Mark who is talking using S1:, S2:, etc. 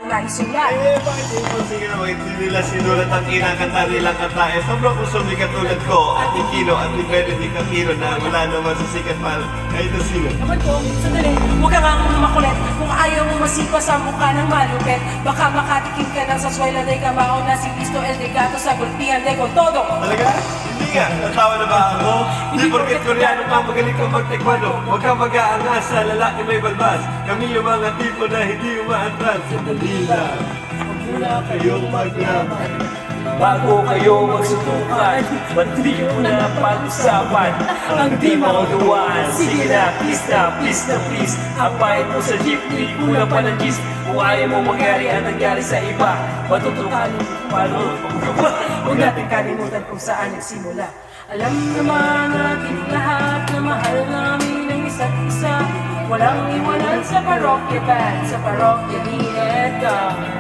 S1: naisulat.
S2: Bakit yung sige naman, hindi nila sinulat ang kinakanta nilang kanta? Sobrang kusog ni katulad ko, at Kino at ni Benedict Aquino na wala naman sa sikat pa kahit na sino.
S1: Naman ko, sandali, huwag ka nga makulit. Kung ayaw mo masipa sa mukha ng malupit, baka makatikim ka ng saswela de kamao na si Cristo el Degato sa gulpihan de con todo.
S2: Talaga? Hindi nga. Natawa na ba ako? Hindi porket Koreano ka, magaling ka mag-taekwondo. Huwag ka mag-aangas sa lalaki may balbas. Kami yung mga tipo na hindi umaatras. Sandali lang. Huwag muna kayong maglaban.
S3: Bago kayo magsutukan, bantri mo na pag-usapan ang di mautuan. Sige na, please na please. Apayin mo sa jeepney, kulang pa ng gis. Kung ayaw mo mangyari ang nangyari sa iba, matutukanin mo paano.
S1: Huwag natin kalimutan kung saan nagsimula. Alam naman natin lahat na mahal namin ang isa't isa. Walang iwanan sa parokya band, sa parokya ni Edgar.